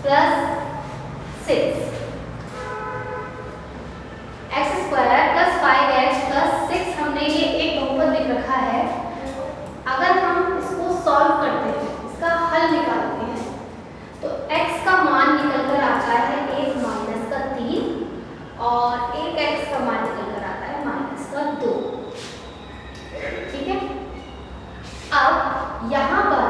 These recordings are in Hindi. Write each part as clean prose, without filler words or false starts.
Plus 6 x square plus 5x plus 6 हमने ये एक बहुपद लिख रखा है। अगर हम इसको सॉल्व करते हैं, इसका हल निकालते हैं, तो x का मान निकल कर आता है 1 माइनस का 3 और 1x का मान निकल कर आता है माइनस का 2। ठीक है। अब यहाँ पर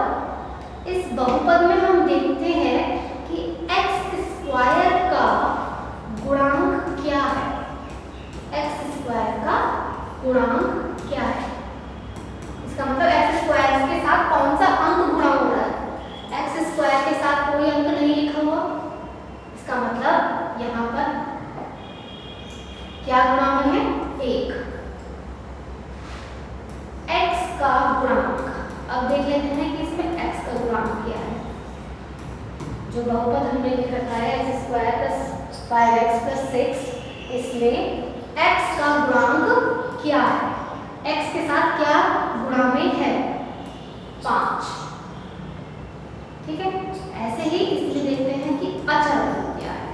इस बहुपद में हम देखते हैं कि x स्क्वायर का गुणांक क्या है। एक्स स्क्वायर का गुणांक क्या है? इसका मतलब एक्स स्क्वायर के साथ कौन सा अंक गुणा हो रहा है। एक्स स्क्वायर के साथ कोई अंक नहीं लिखा हुआ, इसका मतलब यहाँ पर क्या गुणा में है? 1। एक्स का गुणांक, अब देख लेते हैं कि इसमें एक्स का गुणांक क्या है। जो बहुपद हमने लिख रखा है x square plus 5x plus 6, इसमें x का गुणांक क्या है? x के साथ क्या गुणा में है? 5। ठीक है। ऐसे ही इसमें देखते हैं कि अचर पद क्या है।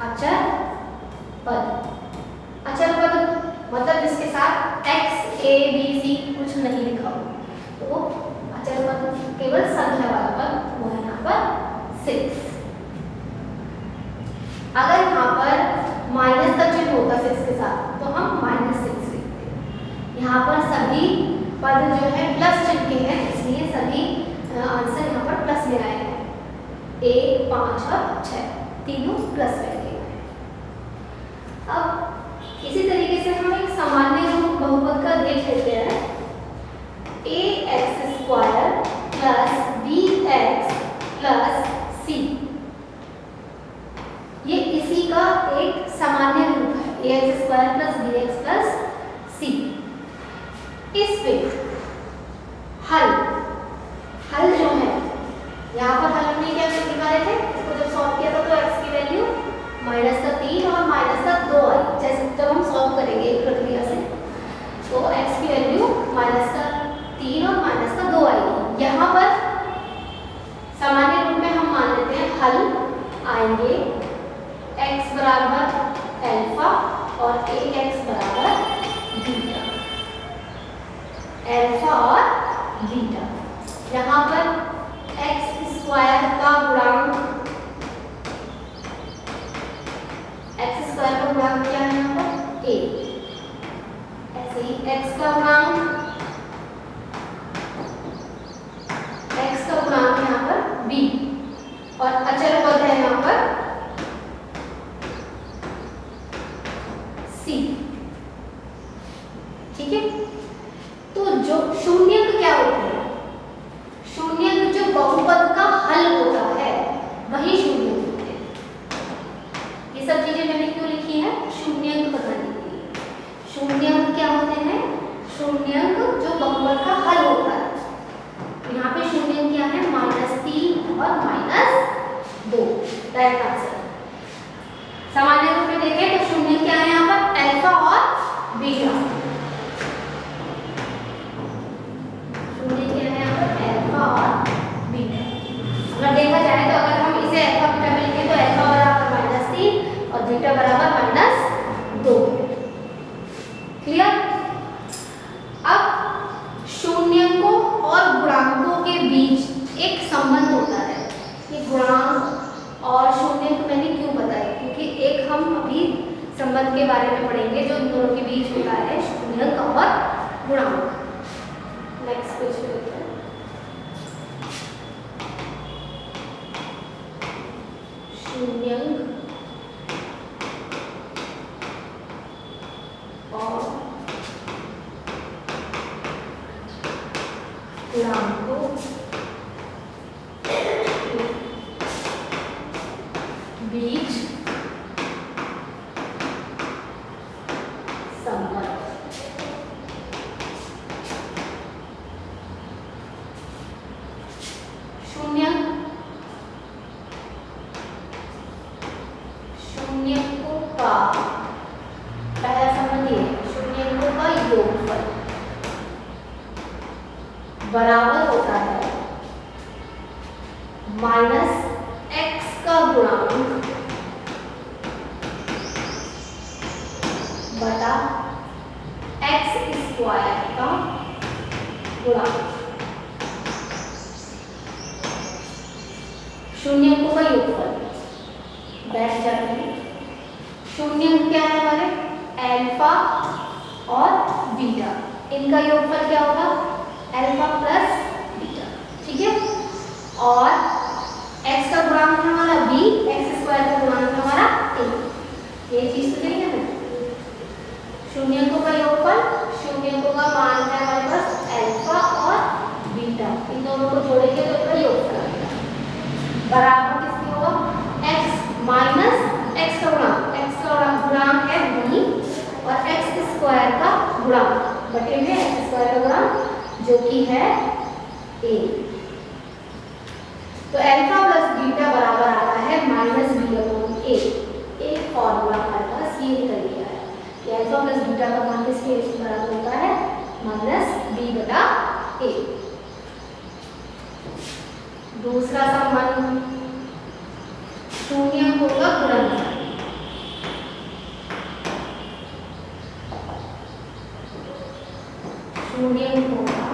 अचर पद, अचर पद मतलब जिसके साथ x a b c कुछ नहीं लिखा हो, तो अचर पद केवल संख्या वाला पद, वो है यहाँ पर 6। अगर यहाँ पर माइनस का चिन्ह होता 6 के साथ तो हम -6 लिखते। यहाँ पर सभी पद जो है प्लस चिन्ह के हैं, इसलिए सभी आंसर यहाँ पर प्लस में आए हैं। 1, 5 और 6 तीनों प्लस में गए हैं। अब इसी तरीके से हम एक सामान्य रूप बहुपद का देख लेते हैं। ax square plus bx plus c, ये इसी का एक सामान्य रूप है। ax square plus bx plus c। इस पे हल जो है, यहाँ पर हल हमने क्या निकाले थे, इसको जब सॉल्व किया था तो x की वैल्यू माइनस का 3 और माइनस का 2 आई। जैसे जब हम सॉल्व करेंगे एक प्रक्रिया से, तो x की वैल्यू माइनस का 3 और माइनस का 2 आई। यहाँ पर सामान्य रूप में हम मान लेते हैं हल आएंगे x बराबर अल्फा और 1x बराबर बीटा, अल्फा और बीटा। यहाँ पर x स्क्वायर का गुणांक, x स्क्वायर का गुणांक क्या है यहाँ पर? a। ऐसे ही x का गुणांक, x का गुणांक यहाँ पर b और अचर पद है यहाँ पर c। ठीक है। तो जो शून्यक क्या होते हैं? शून्यक जो बहुपद का हल होता है वही शून्यक होते हैं। ये सब चीजें मैंने क्यों लिखी है? शून्यक बताने के लिए। शून्यक क्या होते हैं? शून्यक जो बहुपद का हल होता है। यहाँ पे शून्यक क्या है? -3 और -2, राइट आंसर। सामान्य रूप में देखें तो शून्यक क्या है यहाँ पर? अल्फा और बीटा। शून्यक क्या है यहाँ पर? अल्फा और बीटा। अगर देखा जाए तो अगर हम इसे अल्फा बीटा में लिखें तो अल्फा बराबर -3 और बीटा बराबर -2। क्लियर? अब शून्यकों और गुणांकों के बीच एक संबंध होता है। ये गुणांक और शून्यक मैंने क्यों बताया? क्योंकि एक हम अभी संबंध के बारे में पढ़ेंगे जो इन दोनों के बीच होता है, शून्यक और गुणांक। नेक्स्ट क्वेश्चन देखते हैं। शून्यक और गुणांकों बीच संबंध। शून्यकों का पहला संबंध ये है, शून्यकों का योगफल बराबर होता है x का गुणांक बटा x स्क्वायर का गुणांक, शून्यकों का योगफल बैठ जाते हैं। शून्य क्या है हमारे, अल्फा और बीटा, इनका योगफल क्या होगा, अल्फा प्लस बीटा, ठीक है। और x का गुणांक है हमारा b, x स्क्वायर का गुणांक है हमारा a, ये चीज तो नहीं है ना। शून्यकों का योगफल, शून्यकों का मान है हमारे पास अल्फा और बीटा, इन दोनों को जोड़ेंगे तो इसका योगफल आएगा बराबर किसके होगा, x माइनस x का गुणांक, x का गुणांक है b और x स्क्वायर का गुणांक बटे में x स्क्वायर का गुणांक जो कि है a। तो अल्फा प्लस बीटा बराबर आता है माइनस बी अपॉन ए। एक फॉर्मूला हमारे पास ये निकल गया है कि अल्फा प्लस बीटा का मान किसके बराबर होता है, माइनस बी बटा ए। दूसरा संबंध, शून्यकों का गुणनफल, शून्यकों का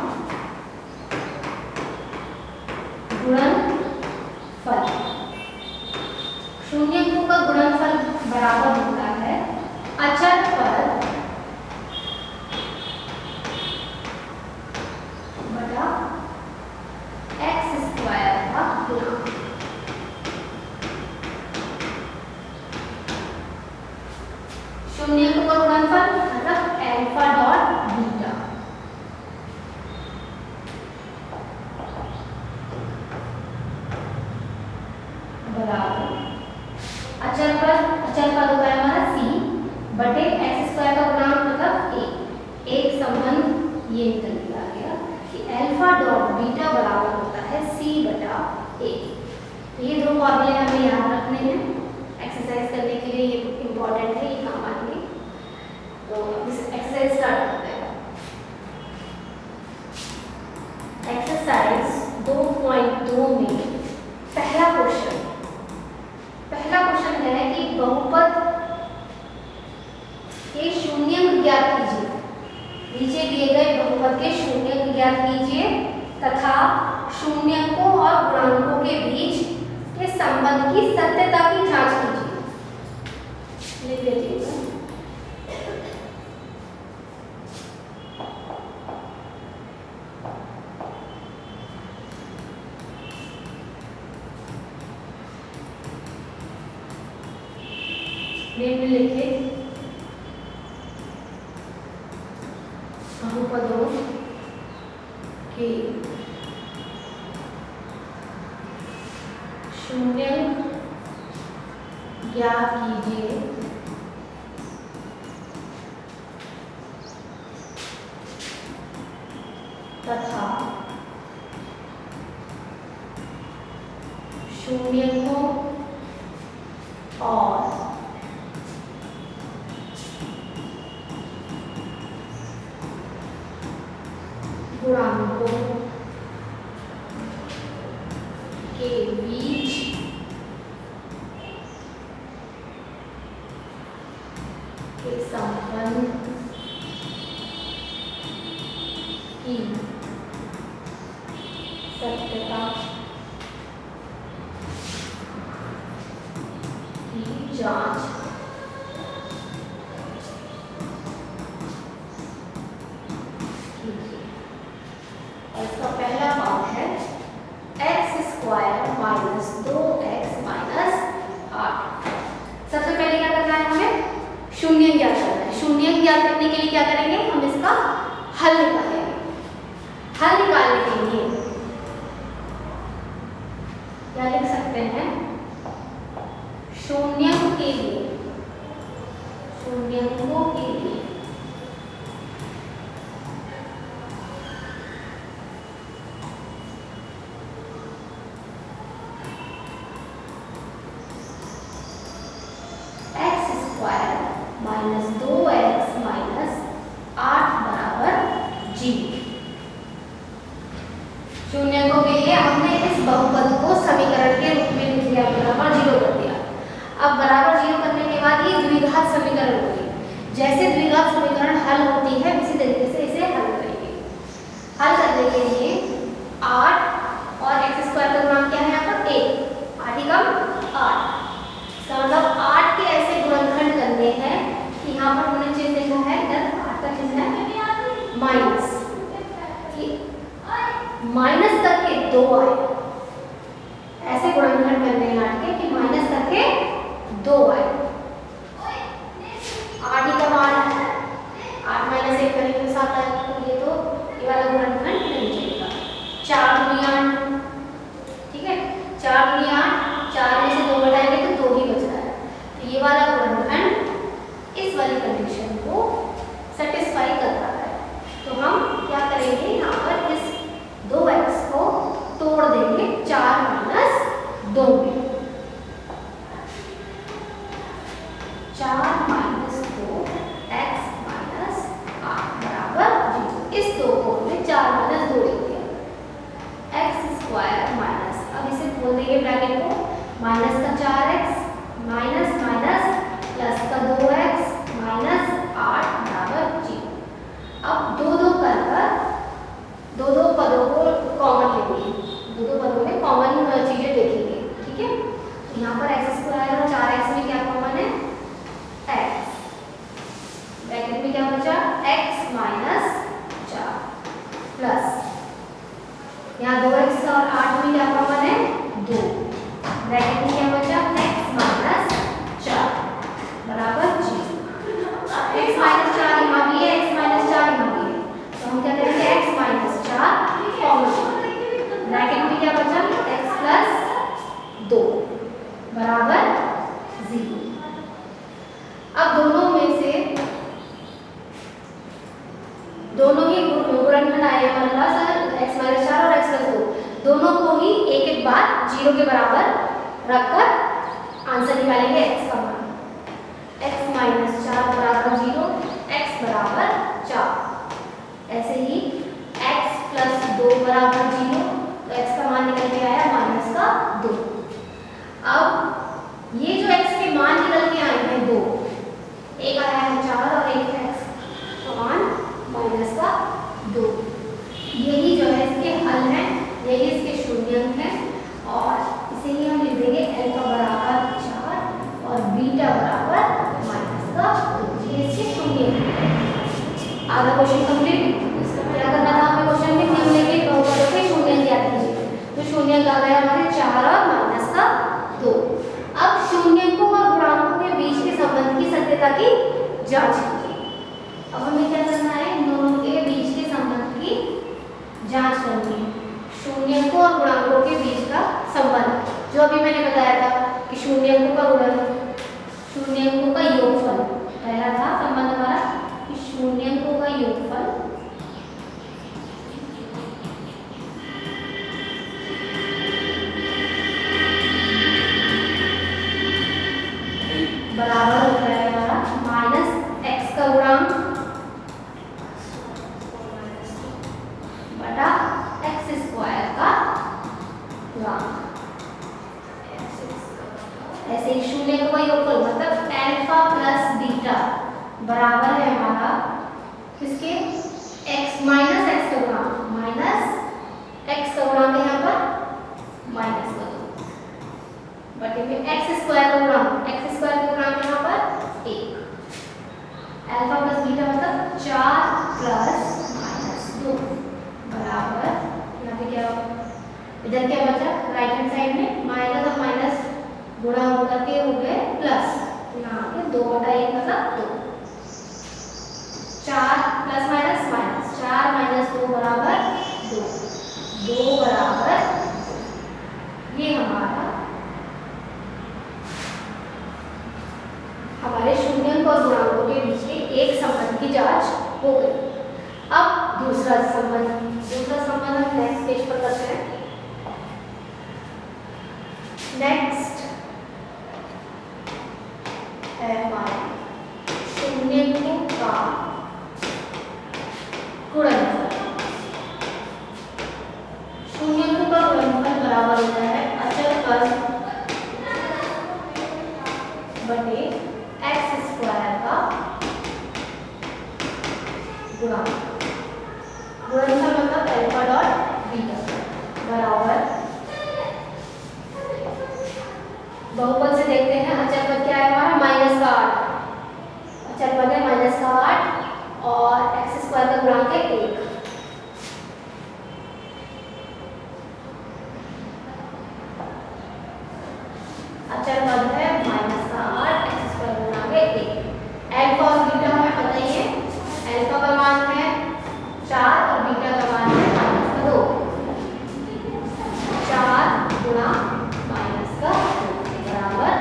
गुणनफल, शून्यकों का गुणनफल बराबर होता है अचर पद बटा x स्क्वायर का गुणांक। शून्यकों का गुणनफल मतलब अल्फा डॉट बीटा बराबर अचर पद होता है हमारा c बटे x स्क्वायर का गुणांक मतलब a। एक संबंध ये निकल के आ गया कि अल्फा डॉट बीटा बराबर होता है c बटा a। ये दो फॉर्मूले हमें याद रखने हैं, एक्सरसाइज करने के लिए ये इम्पोर्टेंट है, ये काम आएंगे। तो इस एक्सरसाइज स्टार्ट करते हैं। एक्सरसाइज 2.2 में पहला क्वेश्चन है कि बहुपद के शून्यंक ज्ञात कीजिए। नीचे दिए गए बहुपद के शून्यंक ज्ञात कीजिए तथा शून्यकों और गुणांकों के बीच के संबंध की सत्यता की जांच कीजिए। लिख लेती हूँ। निम्नलिखित बहुपदों के शून्यंक ज्ञात कीजिए तथा शून्यकों और गुणांकों के बीच के संबंध की सत्यता की जांच कीजिए। और इसका पहला पार्ट है x square minus 2x minus 8। सबसे पहले क्या करना है हमें, शून्य ज्ञात करना है। शून्य ज्ञात करने के लिए क्या करेंगे, हम इसका हल निकालेंगे। हल निकालने के लिए क्या लिख सकते हैं, शून्यकों के लिए माइनस 2x माइनस 8 बराबर g। शून्यकों के लिए हमने इस बहुपद को समीकरण के रूप में लिख दिया। 2y। 8 ही का मान है, 8 माइनस 1 करेंगे तो 7 आएगा, तो ये तो ये वाला गुणनखंड नहीं चलेगा। 4 दूनी 8, ठीक है, 4 दूनी 8, 4 में से 2 घटाएंगे तो 2 ही बच रहा है, तो ये वाला गुणनखंड इस वाली कंडीशन को सेटिस्फाई कर रहा है। तो हम क्या करेंगे, यहाँ पर इस 2x को तोड़ देंगे 4 माइनस 2 में। 4 माइनस 2 x माइनस 8 बराबर 0। इस 2 को हमने 4 माइनस 2 लिख दिया। x स्क्वायर माइनस, अब इसे खोल देंगे ब्रैकेट को, माइनस का 4x माइनस माइनस प्लस का 2x माइनस 8 बराबर 0। अब दो पदों को कॉमन लेंगे, दो पदों में कॉमन चीजें देखेंगे, ठीक है। तो यहाँ पर x स्क्वायर और 4x में क्या कॉमन है, x, ब्रैकेट में क्या बचा, x माइनस 4 प्लस यहाँ 2x और 8 में क्या कॉमन है, 2, ब्रैकेट में क्या बचा, x माइनस 4 बराबर 0। x माइनस 4 यहाँ भी है, x माइनस 4 यहाँ भी है, तो हम क्या करेंगे, x माइनस 4 कॉमन, ब्रैकेट में क्या बचा, x प्लस 2 बराबर 0। अब दोनों ही गुणनखंड आए हमारे पास, x माइनस 4 और x प्लस 2, दोनों को ही एक एक बार 0 के बराबर रखकर आंसर निकालेंगे x का मान। x माइनस 4 बराबर 0, x बराबर 4। ऐसे ही x प्लस 2 बराबर 0, तो x का मान निकल के आया माइनस का 2। अब ये जो x के मान निकल के आए हैं 2, एक आया है 4 और एक है x का मान माइनस का 2। यही जो है इसके हल हैं, यही इसके शून्यंक हैं, और इसे ही हम लिख देंगे अल्फा बराबर 4 और बीटा बराबर माइनस का 2। ये इसके शून्यंक हैं। आधा क्वेश्चन कंप्लीट। क्या करना था हमें, क्वेश्चन में निम्न के बहुपदों के शून्यंक याद कीजिए। तो शून्यंक आ गया हमारे 4 और माइनस का 2। अब शून्यंकों और गुणांकों के बीच के संबंध की सत्यता की जांच कीजिए। अब हमें क्या करना है, इन दोनों के बीच के संबंध की जांच करनी है। शून्यंकों और गुणांकों के बीच का संबंध, जो अभी मैंने बताया था कि शून्यंकों का गुणनफल, शून्यंकों का योगफल, पहला था संबंध हमारा कि शून्यंकों का योगफल बराबर होता है हमारा माइनस x का गुणांक बटा x स्क्वायर का गुणांक। ऐसे ही शून्य का योगफल मतलब अल्फा प्लस बीटा बराबर है हमारा किसके, x माइनस x का गुणांक, माइनस x का गुणांक है यहाँ पर माइनस का 2 बटे में x स्क्वायर का गुणांक, x स्क्वायर का गुणांक यहाँ पर 1, अल्फा प्लस बीटा मतलब 4 प्लस माइनस 2 बराबर, यहाँ पे क्या होगा, इधर क्या बचा, राइट हैंड साइड में माइनस और माइनस गुणा होकर के हो गए प्लस, यहाँ पे 2 बटा 1 मतलब 2, 4 प्लस माइनस माइनस, 4 माइनस 2 बराबर 2, 2 बराबर, ये हमारे शून्यंक और गुणांकों के बीच के एक संबंध की जांच हो गई। अब दूसरा संबंध हम नेक्स्ट पेज पर करते हैं। नेक्स्ट है हमारा शून्यंकों का गुणनफल। शून्यंकों का गुणनफल बराबर होता है अचल पद बटे x स्क्वायर का गुणांक। गुणनफल मतलब अल्फा डॉट बीटा बराबर, बहुपद से देखते हैं अचल पद क्या है हमारा माइनस का 8, अचल पद है माइनस का 8 और x स्क्वायर का गुणांक है 1। अचल पद है माइनस का अल्फा और बीटा हमें पता ही है, अल्फा का मान है 4 और बीटा का मान है -2। 4 गुणा -2 बराबर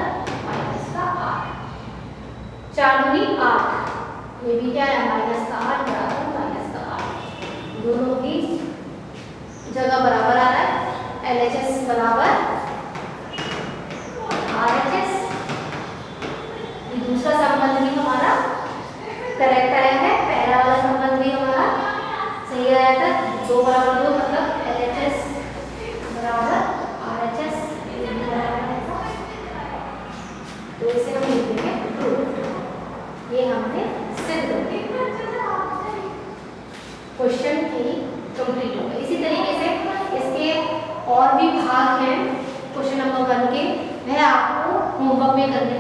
-8। 4 दूनी 8, ये भी क्या है -8 बराबर -8। दोनों की जगह बराबर आ रहा है, LHS बराबर RHS। दूसरा संबंध भी हमारा करेक्ट आया है, पहला वाला संबंध भी हमारा सही आया था। 2 बराबर 2 मतलब LHS बराबर RHS। तो इसे हम लिख देंगे प्रूफ। ये हमने सिद्ध कर दिया। क्वेश्चन ही कंप्लीट हो गया। इसी तरीके से इसके और भी भाग हैं क्वेश्चन नंबर 1 के, वह आपको होमवर्क में करने